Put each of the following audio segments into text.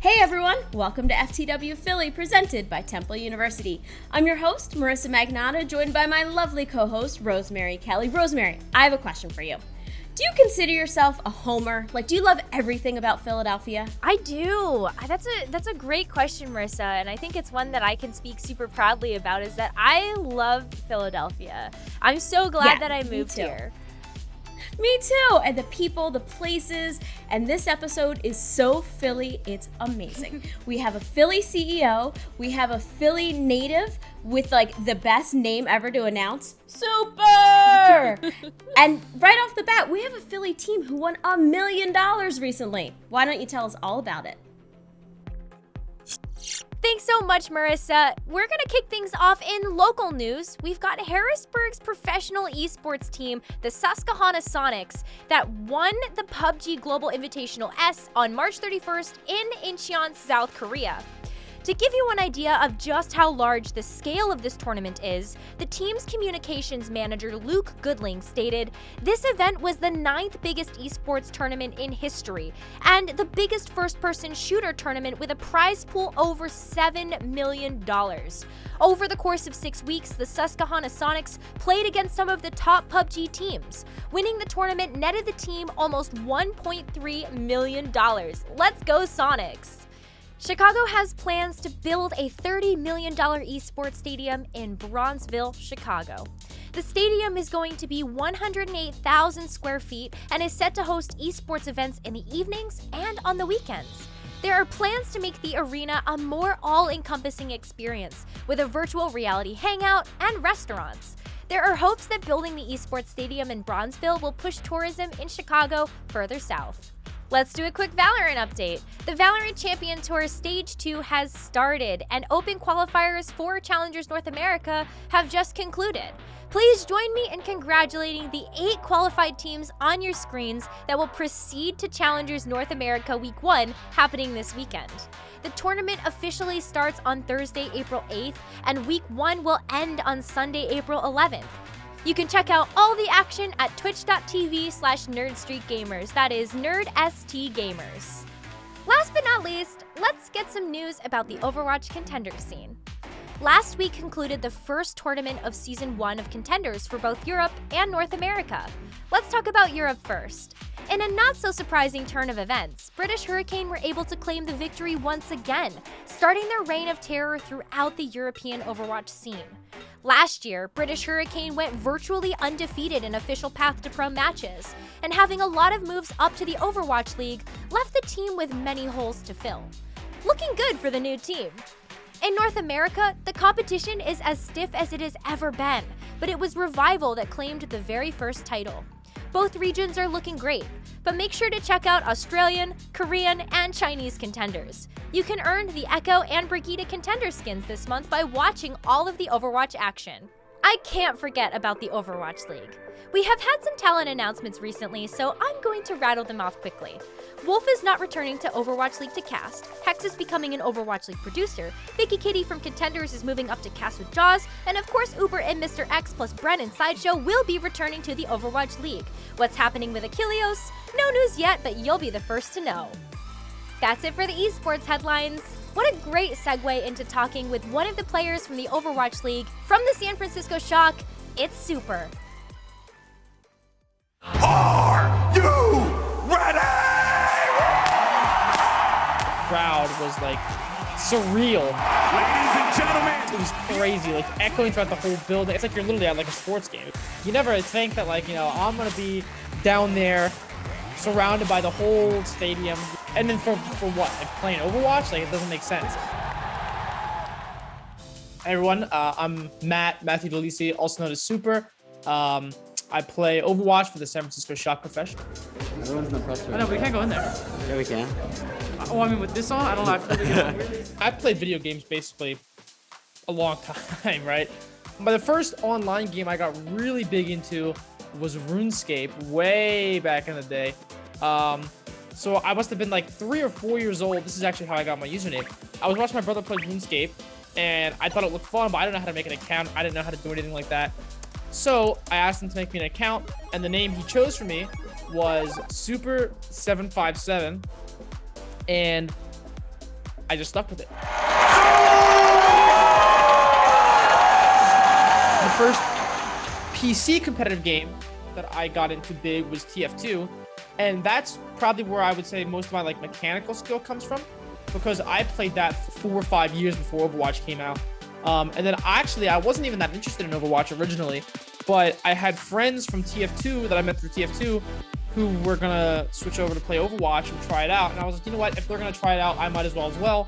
Hey everyone, welcome to FTW Philly, presented by Temple University. I'm your host, Marissa Magnata, joined by my lovely co-host, Rosemary Kelly. Rosemary, I have a question for you. Do you consider yourself a homer? Do you love everything about Philadelphia? I do. That's a great question, Marissa, and I think it's one that I can speak super proudly about, is that I love Philadelphia. I'm so glad that I moved here. Me too. And the people, the places, and this episode is so Philly, it's amazing. We have a Philly CEO, we have a Philly native with the best name ever to announce, Super! And right off the bat, we have a Philly team who won $1 million recently. Why don't you tell us all about it? Thanks so much, Marissa. We're going to kick things off in local news. We've got Harrisburg's professional esports team, the Susquehanna Sonics, that won the PUBG Global Invitational S on March 31st in Incheon, South Korea. To give you an idea of just how large the scale of this tournament is, the team's communications manager, Luke Goodling, stated, "This event was the 9th biggest esports tournament in history, and the biggest first-person shooter tournament with a prize pool over $7 million. Over the course of 6 weeks, the Susquehanna Sonics played against some of the top PUBG teams. Winning the tournament netted the team almost $1.3 million. Let's go, Sonics!" Chicago has plans to build a $30 million esports stadium in Bronzeville, Chicago. The stadium is going to be 108,000 square feet and is set to host esports events in the evenings and on the weekends. There are plans to make the arena a more all-encompassing experience with a virtual reality hangout and restaurants. There are hopes that building the esports stadium in Bronzeville will push tourism in Chicago further south. Let's do a quick Valorant update. The Valorant Champion Tour Stage 2 has started, and open qualifiers for Challengers North America have just concluded. Please join me in congratulating the 8 qualified teams on your screens that will proceed to Challengers North America Week 1, happening this weekend. The tournament officially starts on Thursday, April 8th, and Week 1 will end on Sunday, April 11th. You can check out all the action at twitch.tv/NerdStreetGamers. That is NerdSTGamers. Last but not least, let's get some news about the Overwatch contender scene. Last week concluded the first tournament of Season 1 of Contenders for both Europe and North America. Let's talk about Europe first. In a not-so-surprising turn of events, British Hurricane were able to claim the victory once again, starting their reign of terror throughout the European Overwatch scene. Last year, British Hurricane went virtually undefeated in official Path to Pro matches, and having a lot of moves up to the Overwatch League left the team with many holes to fill. Looking good for the new team. In North America, the competition is as stiff as it has ever been, but it was Revival that claimed the very first title. Both regions are looking great, but make sure to check out Australian, Korean, and Chinese contenders. You can earn the Echo and Brigitte contender skins this month by watching all of the Overwatch action. I can't forget about the Overwatch League. We have had some talent announcements recently, so I'm going to rattle them off quickly. Wolf is not returning to Overwatch League to cast, Hex is becoming an Overwatch League producer, Vicky Kitty from Contenders is moving up to cast with Jaws, and of course Uber and Mr. X plus Bren and Sideshow will be returning to the Overwatch League. What's happening with Achilleos? No news yet, but you'll be the first to know. That's it for the esports headlines. What a great segue into talking with one of the players from the Overwatch League. From the San Francisco Shock, it's Super. Are you ready? The crowd was surreal. Ladies and gentlemen, It was crazy, echoing throughout the whole building. It's like you're literally at a sports game. You never think that I'm gonna be down there surrounded by the whole stadium. And then for what? Playing Overwatch? It doesn't make sense. Hey everyone, I'm Matthew Delisi, also known as Super. I play Overwatch for the San Francisco Shock Professional. Everyone's in the press room. I know, we can't go in there. Yeah, we can. Oh, I mean, with this on, I don't know. I've played video games basically a long time, right? But the first online game I got really big into was RuneScape way back in the day. So I must have been 3 or 4 years old. This is actually how I got my username. I was watching my brother play RuneScape, and I thought it looked fun, but I didn't know how to make an account. I didn't know how to do anything like that. So I asked him to make me an account, and the name he chose for me was Super757. And I just stuck with it. The first PC competitive game that I got into big was TF2, and that's probably where I would say most of my like mechanical skill comes from, because I played that for 4 or 5 years before Overwatch came out. And then I wasn't even that interested in Overwatch originally, but I had friends from TF2 that I met through TF2 who were gonna switch over to play Overwatch and try it out. And I was like, you know what, if they're gonna try it out, I might as well.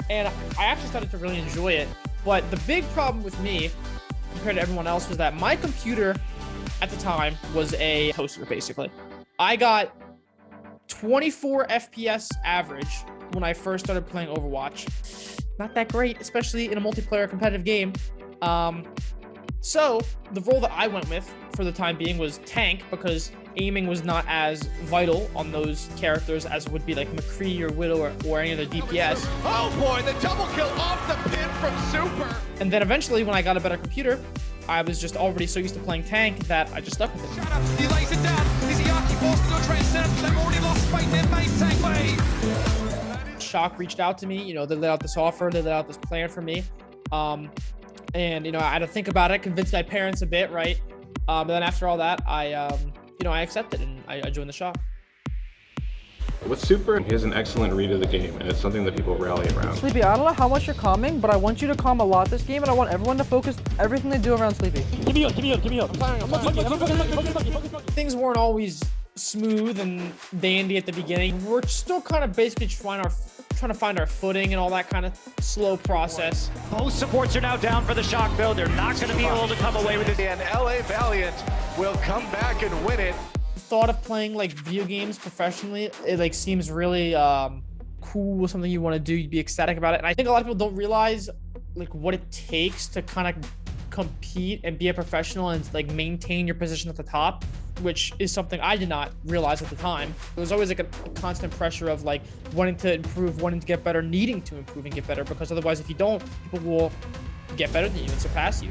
And I actually started to really enjoy it. But the big problem with me compared to everyone else was that my computer at the time was a toaster, basically. I got 24 FPS average when I first started playing Overwatch. Not that great, especially in a multiplayer competitive game. So the role that I went with for the time being was tank, because aiming was not as vital on those characters as would be like McCree or Widow or any other DPS. Oh boy, the double kill off the pin from Super. And then eventually when I got a better computer, I was just already so used to playing tank that I just stuck with it. Shut up, he lays it down. Izayaki forced to a transcend. They've already lost fight in their main tank way. Shock reached out to me, you know, they laid out this offer, they laid out this plan for me. And, you know, I had to think about it, convince my parents a bit, right? But then after all that, I accepted and I joined the Shock. With Super, he has an excellent read of the game, and it's something that people rally around. Sleepy, I don't know how much you're calming, but I want you to calm a lot this game, and I want everyone to focus everything they do around Sleepy. Give me up. Things weren't always smooth and dandy at the beginning. We're still kind of basically trying to find our footing and all that kind of slow process. Both supports are now down for the Shock build. They're not going to be able to come away with it. And LA Valiant will come back and win it. Thought of playing like video games professionally, it like seems really cool, something you want to do, you'd be ecstatic about it. And I think a lot of people don't realize like what it takes to kind of compete and be a professional and like maintain your position at the top, which is something I did not realize at the time. There was always like a constant pressure of like wanting to improve, wanting to get better, needing to improve and get better, because otherwise if you don't, people will get better than you and surpass you.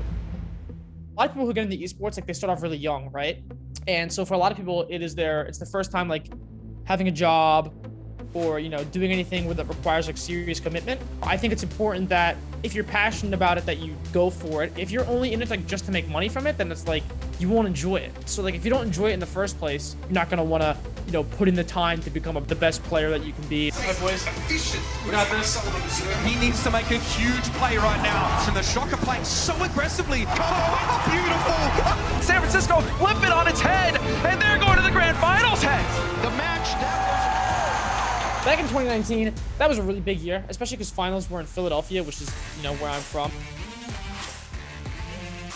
A lot of people who get into esports, like they start off really young, right? And so for a lot of people, it's the first time like having a job or, you know, doing anything that requires like serious commitment. I think it's important that if you're passionate about it, that you go for it. If you're only in it like just to make money from it, then it's like you won't enjoy it. So like if you don't enjoy it in the first place, you're not gonna want to, you know, put in the time to become the best player that you can be. Hey boys, we got this. He needs to make a huge play right now. And the Shock are playing so aggressively. Oh, beautiful. San Francisco flip it on its head, and they're going to the grand finals. The match that Back in 2019, that was a really big year, especially because finals were in Philadelphia, which is, you know, where I'm from.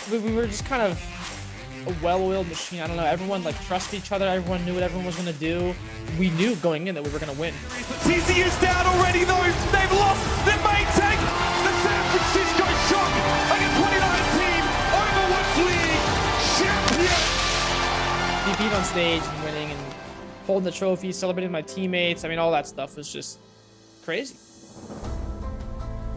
We were just kind of a well-oiled machine. I don't know, everyone like trusted each other, everyone knew what everyone was going to do. We knew going in that we were going to win. TC is down already though. They've lost their main tank. The San Francisco Shock are the 2019 Overwatch League champion. Being on stage and winning and holding the trophy, celebrating my teammates. I mean, all that stuff was just crazy.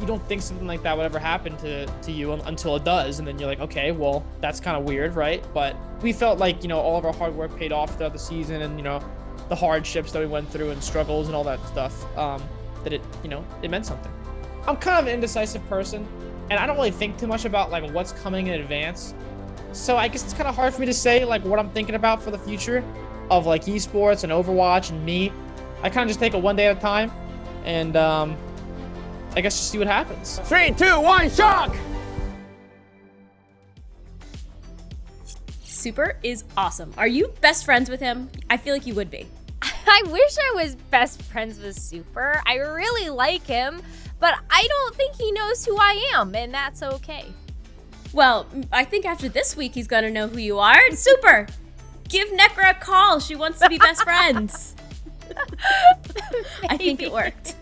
You don't think something like that would ever happen to you until it does. And then you're like, okay, well, that's kind of weird, right? But we felt like, you know, all of our hard work paid off throughout the season, and, you know, the hardships that we went through and struggles and all that stuff, that it, you know, it meant something. I'm kind of an indecisive person, and I don't really think too much about like what's coming in advance. So I guess it's kind of hard for me to say like what I'm thinking about for the future of like esports and Overwatch and me. I kind of just take it one day at a time, and I guess just see what happens. 3, 2, 1, Shock! Super is awesome. Are you best friends with him? I feel like you would be. I wish I was best friends with Super. I really like him, but I don't think he knows who I am, and that's okay. Well, I think after this week, he's gonna know who you are. Super! Give Nekra a call. She wants to be best friends. I think it worked.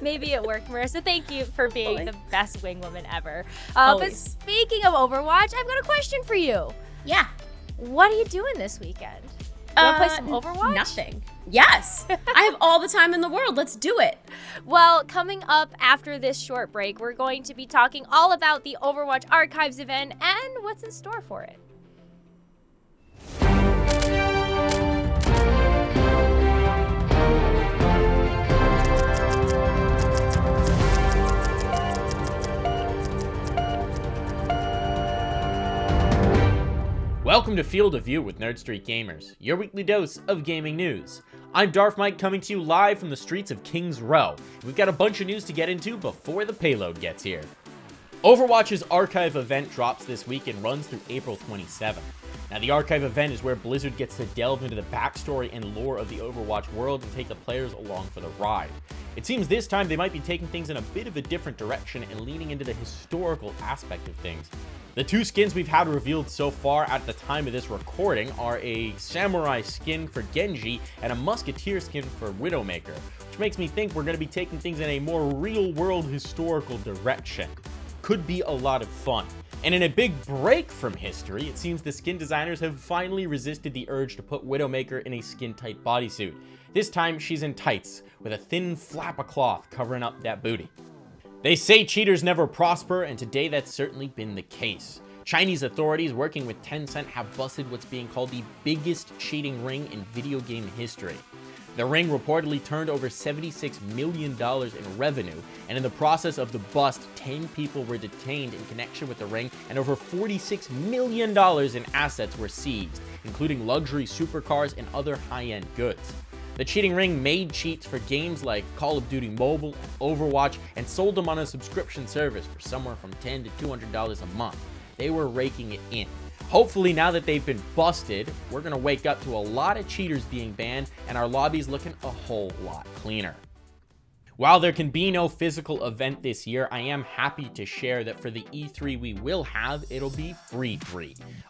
Maybe it worked, Marissa. Thank you for being the best wing woman ever. But Always. speaking of Overwatch, I've got a question for you. Yeah. What are you doing this weekend? You want to play some Overwatch? Nothing. Yes. I have all the time in the world. Let's do it. Well, coming up after this short break, we're going to be talking all about the Overwatch Archives event and what's in store for it. Welcome to Field of View with Nerd Street Gamers, your weekly dose of gaming news. I'm Darth Mike coming to you live from the streets of Kings Row. We've got a bunch of news to get into before the payload gets here. Overwatch's Archive event drops this week and runs through April 27th. Now, the Archive event is where Blizzard gets to delve into the backstory and lore of the Overwatch world and take the players along for the ride. It seems this time they might be taking things in a bit of a different direction and leaning into the historical aspect of things. The two skins we've had revealed so far at the time of this recording are a samurai skin for Genji and a musketeer skin for Widowmaker, which makes me think we're going to be taking things in a more real-world historical direction. Could be a lot of fun. And in a big break from history, it seems the skin designers have finally resisted the urge to put Widowmaker in a skin-tight bodysuit. This time, she's in tights, with a thin flap of cloth covering up that booty. They say cheaters never prosper, and today that's certainly been the case. Chinese authorities working with Tencent have busted what's being called the biggest cheating ring in video game history. The ring reportedly turned over $76 million in revenue, and in the process of the bust, 10 people were detained in connection with the ring, and over $46 million in assets were seized, including luxury supercars and other high-end goods. The cheating ring made cheats for games like Call of Duty Mobile and Overwatch and sold them on a subscription service for somewhere from $10 to $200 a month. They were raking it in. Hopefully, now that they've been busted, we're gonna wake up to a lot of cheaters being banned and our lobbies looking a whole lot cleaner. While there can be no physical event this year, I am happy to share that for the E3 we will have, it'll be free,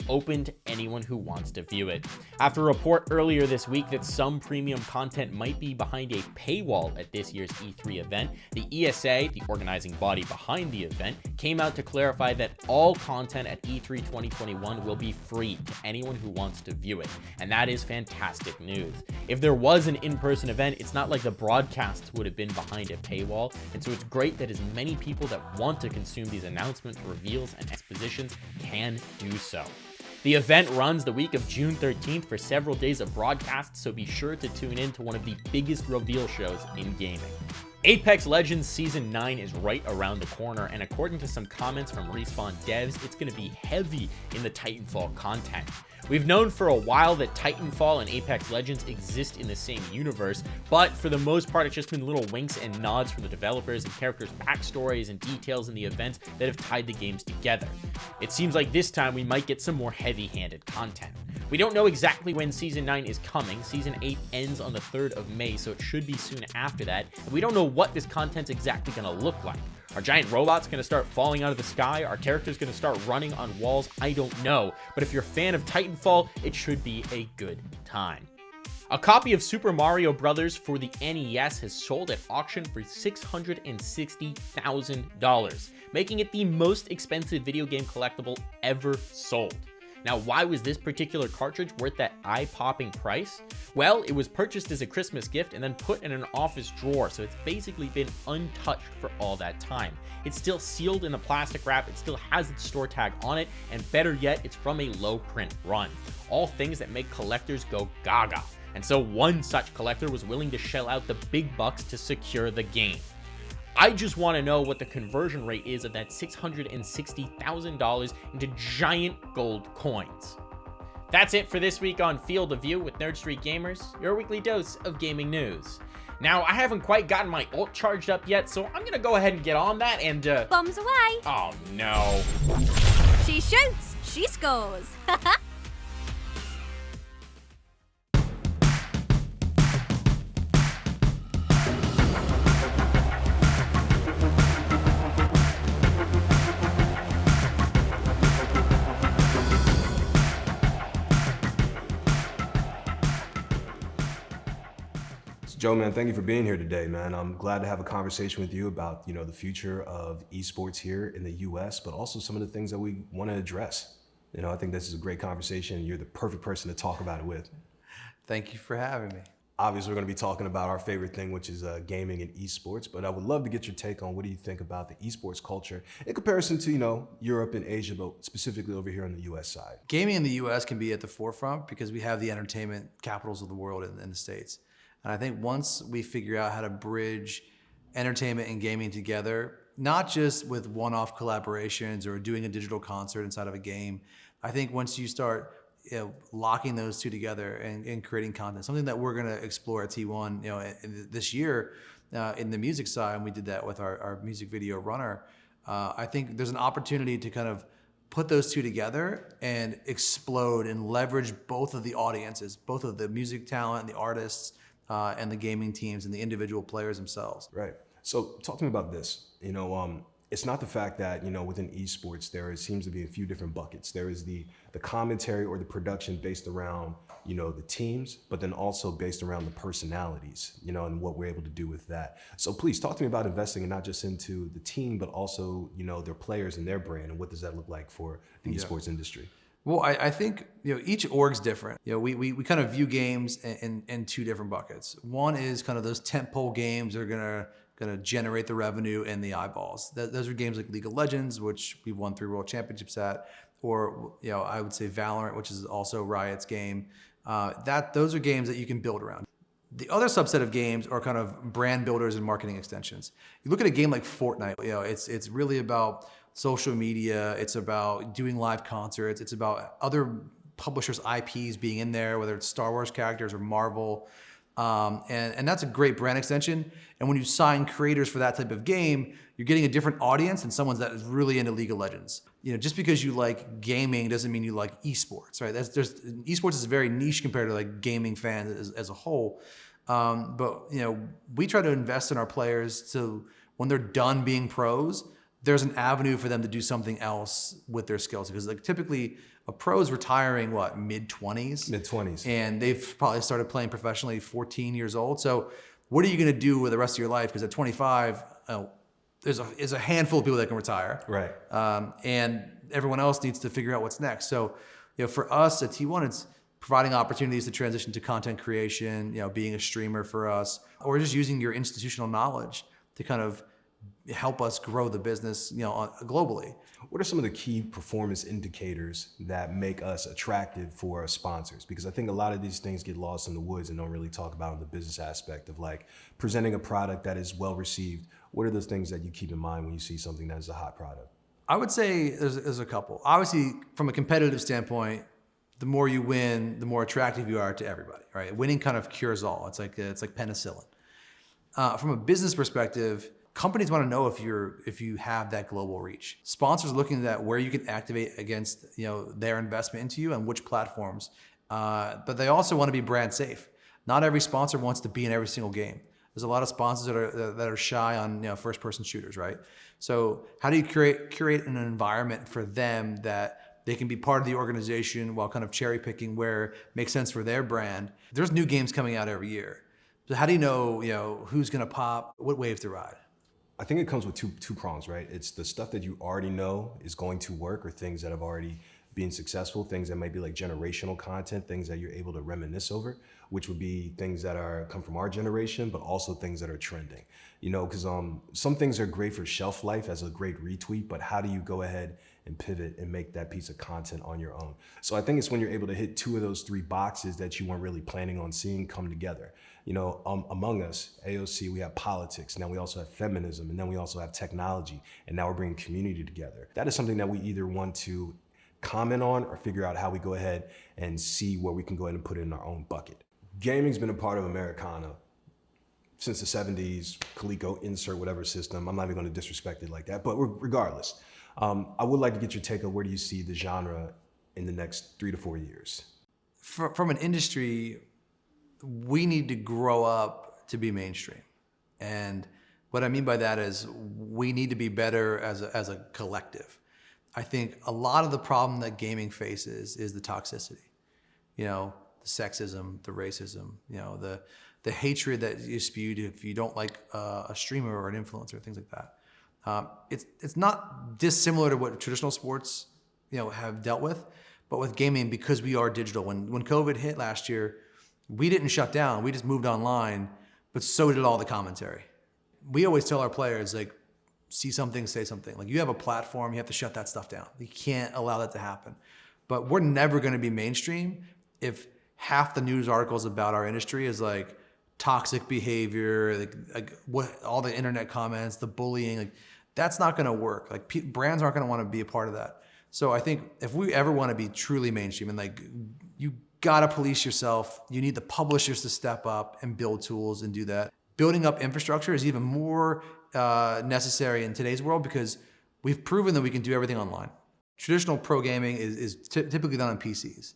open to anyone who wants to view it. After a report earlier this week that some premium content might be behind a paywall at this year's E3 event, the ESA, the organizing body behind the event, came out to clarify that all content at E3 2021 will be free to anyone who wants to view it, and that is fantastic news. If there was an in-person event, it's not like the broadcasts would have been behind a paywall, and so it's great that as many people that want to consume these announcements, reveals, and expositions can do so. The event runs the week of June 13th for several days of broadcasts, so be sure to tune in to one of the biggest reveal shows in gaming. Apex Legends Season 9 is right around the corner, and according to some comments from Respawn devs, it's going to be heavy in the Titanfall content. We've known for a while that Titanfall and Apex Legends exist in the same universe, but for the most part it's just been little winks and nods from the developers and characters' backstories and details in the events that have tied the games together. It seems like this time we might get some more heavy-handed content. We don't know exactly when Season 9 is coming. Season 8 ends on the 3rd of May, so it should be soon after that, and we don't know what this content's exactly going to look like. Are giant robots going to start falling out of the sky? Are characters going to start running on walls? I don't know, but if you're a fan of Titanfall, it should be a good time. A copy of Super Mario Bros. For the NES has sold at auction for $660,000, making it the most expensive video game collectible ever sold. Now, why was this particular cartridge worth that eye-popping price? Well, it was purchased as a Christmas gift and then put in an office drawer, so it's basically been untouched for all that time. It's still sealed in a plastic wrap, it still has its store tag on it, and better yet, it's from a low-print run. All things that make collectors go gaga. And so one such collector was willing to shell out the big bucks to secure the game. I just want to know what the conversion rate is of that $660,000 into giant gold coins. That's it for this week on Field of View with Nerd Street Gamers, your weekly dose of gaming news. Now, I haven't quite gotten my ult charged up yet, so I'm going to go ahead and get on that and, Bombs away! Oh, no. She shoots, she scores. Joe, man, thank you for being here today, man. I'm glad to have a conversation with you about, the future of esports here in the US, but also some of the things that we want to address. I think this is a great conversation, and you're the perfect person to talk about it with. Thank you for having me. Obviously, we're going to be talking about our favorite thing, which is gaming and esports, but I would love to get your take on what do you think about the esports culture in comparison to, Europe and Asia, but specifically over here on the US side. Gaming in the US can be at the forefront because we have the entertainment capitals of the world in the States. And I think once we figure out how to bridge entertainment and gaming together, not just with one-off collaborations or doing a digital concert inside of a game, I think once you start locking those two together and creating content, something that we're going to explore at T1, this year in the music side. And we did that with our music video runner. I think there's an opportunity to kind of put those two together and explode and leverage both of the audiences, both of the music talent, the artists, and the gaming teams and the individual players themselves. Right. So talk to me about this. It's not the fact that, within esports, there seems to be a few different buckets. There is the commentary or the production based around, the teams, but then also based around the personalities, and what we're able to do with that. So please talk to me about investing and not just into the team, but also, their players and their brand, and what does that look like for the esports industry? Well, I think each org's different. We kind of view games in two different buckets. One is kind of those tentpole games that are gonna generate the revenue and the eyeballs. Those are games like League of Legends, which we've won 3 world championships at, or I would say Valorant, which is also Riot's game. Those are games that you can build around. The other subset of games are kind of brand builders and marketing extensions. You look at a game like Fortnite. It's really about social media. It's about doing live concerts. It's about other publishers' IPs being in there, whether it's Star Wars characters or Marvel. And that's a great brand extension. And when you sign creators for that type of game, you're getting a different audience than someone that is really into League of Legends. Just because you like gaming doesn't mean you like esports, right? Esports is very niche compared to like gaming fans as a whole. But we try to invest in our players so when they're done being pros, there's an avenue for them to do something else with their skills. Because like typically a pro's retiring, mid-20s? Mid-20s. And they've probably started playing professionally 14 years old. So what are you gonna do with the rest of your life? Because at 25, there's a handful of people that can retire. Right. And everyone else needs to figure out what's next. So for us at T1, it's providing opportunities to transition to content creation, being a streamer for us, or just using your institutional knowledge to kind of help us grow the business, globally. What are some of the key performance indicators that make us attractive for sponsors? Because I think a lot of these things get lost in the woods and don't really talk about in the business aspect of like presenting a product that is well received. What are those things that you keep in mind when you see something that is a hot product? I would say there's a couple. Obviously, from a competitive standpoint, the more you win, the more attractive you are to everybody, right? Winning kind of cures all. It's like penicillin. From a business perspective, companies want to know if you have that global reach. Sponsors are looking at where you can activate against their investment into you and which platforms. But they also want to be brand safe. Not every sponsor wants to be in every single game. There's a lot of sponsors that are shy on first-person shooters, right? So how do you curate an environment for them that they can be part of the organization while kind of cherry picking where it makes sense for their brand? There's new games coming out every year. So how do you know who's going to pop, what wave to ride? I think it comes with two prongs, right? It's the stuff that you already know is going to work, or things that have already been successful, things that might be like generational content, things that you're able to reminisce over, which would be things that come from our generation, but also things that are trending. Because some things are great for shelf life as a great retweet, but how do you go ahead and pivot and make that piece of content on your own? So I think it's when you're able to hit 2 of those 3 boxes that you weren't really planning on seeing come together. Among us, AOC, we have politics, now we also have feminism, and then we also have technology, and now we're bringing community together. That is something that we either want to comment on or figure out how we go ahead and see where we can go ahead and put it in our own bucket. Gaming's been a part of Americana since the 70s, Coleco, insert whatever system. I'm not even going to disrespect it like that, but regardless, I would like to get your take on where do you see the genre in the next 3 to 4 years? From an industry, we need to grow up to be mainstream. And what I mean by that is we need to be better as a collective. I think a lot of the problem that gaming faces is the toxicity. The sexism, the racism, the hatred that you spewed if you don't like a streamer or an influencer, things like that. It's not dissimilar to what traditional sports have dealt with, but with gaming, because we are digital. When COVID hit last year, we didn't shut down. We just moved online, but so did all the commentary. We always tell our players, like, see something, say something. Like, you have a platform, you have to shut that stuff down. You can't allow that to happen. But we're never going to be mainstream if half the news articles about our industry is like toxic behavior, like what all the internet comments, the bullying. Like, that's not going to work. Like, brands aren't going to want to be a part of that. So I think if we ever want to be truly mainstream, and like, you gotta police yourself, you need the publishers to step up and build tools and do that. Building up infrastructure is even more necessary in today's world because we've proven that we can do everything online. Traditional pro gaming is typically done on PCs.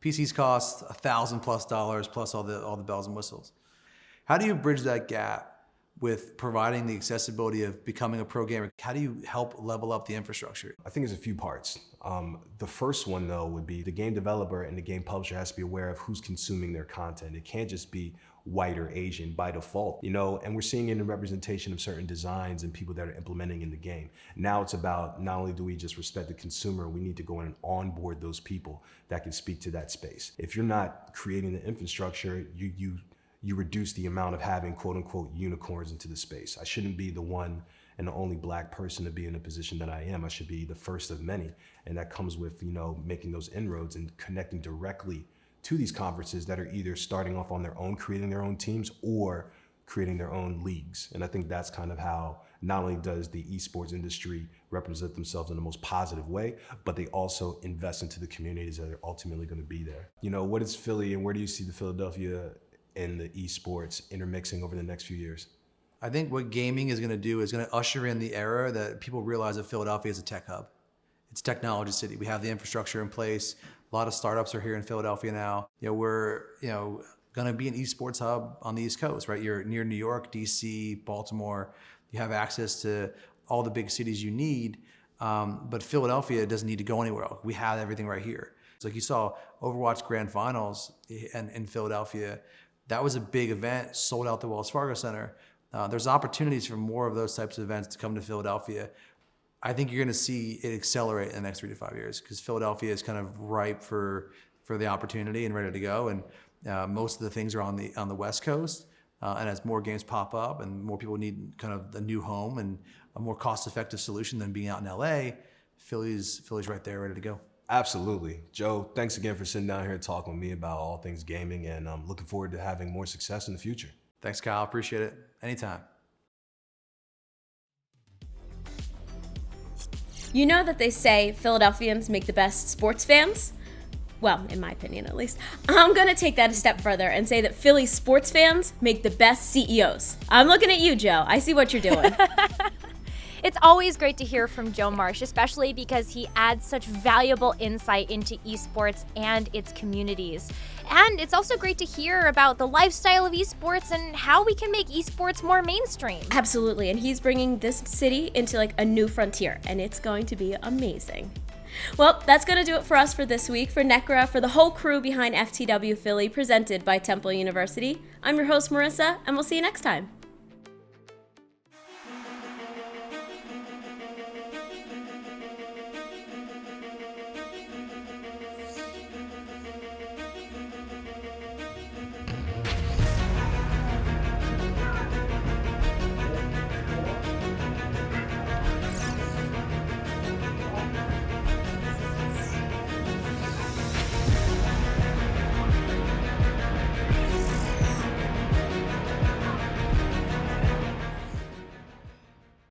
PCs cost $1,000+ plus all the bells and whistles. How do you bridge that gap with providing the accessibility of becoming a pro gamer? How do you help level up the infrastructure? I think there's a few parts. The first one, though, would be the game developer and the game publisher has to be aware of who's consuming their content. It can't just be white or Asian by default, and we're seeing it in the representation of certain designs and people that are implementing in the game. Now it's about not only do we just respect the consumer, we need to go in and onboard those people that can speak to that space. If you're not creating the infrastructure, you reduce the amount of having quote unquote unicorns into the space. I shouldn't be the one and the only Black person to be in the position that I am. I should be the first of many. And that comes with, making those inroads and connecting directly to these conferences that are either starting off on their own, creating their own teams, or creating their own leagues. And I think that's kind of how not only does the esports industry represent themselves in the most positive way, but they also invest into the communities that are ultimately going to be there. What is Philly and where do you see the Philadelphia and the esports intermixing over the next few years? I think what gaming is going to do is going to usher in the era that people realize that Philadelphia is a tech hub. It's a technology city. We have the infrastructure in place. A lot of startups are here in Philadelphia now. We're going to be an esports hub on the East Coast, right? You're near New York, DC, Baltimore. You have access to all the big cities you need, but Philadelphia doesn't need to go anywhere else. We have everything right here. It's like you saw Overwatch Grand Finals in Philadelphia. That was a big event, sold out the Wells Fargo Center. There's opportunities for more of those types of events to come to Philadelphia. I think you're going to see it accelerate in the next 3 to 5 years because Philadelphia is kind of ripe for the opportunity and ready to go. And most of the things are on the West Coast. And as more games pop up and more people need kind of a new home and a more cost-effective solution than being out in LA, Philly's right there, ready to go. Absolutely. Joe, thanks again for sitting down here and talking with me about all things gaming, and I'm looking forward to having more success in the future. Thanks, Kyle. Appreciate it. Anytime. You know that they say Philadelphians make the best sports fans? Well, in my opinion at least. I'm gonna take that a step further and say that Philly sports fans make the best CEOs. I'm looking at you, Joe. I see what you're doing. It's always great to hear from Joe Marsh, especially because he adds such valuable insight into esports and its communities. And it's also great to hear about the lifestyle of esports and how we can make esports more mainstream. Absolutely, and he's bringing this city into like a new frontier, and it's going to be amazing. Well, that's going to do it for us for this week. For Necra, for the whole crew behind FTW Philly, presented by Temple University, I'm your host, Marissa, and we'll see you next time.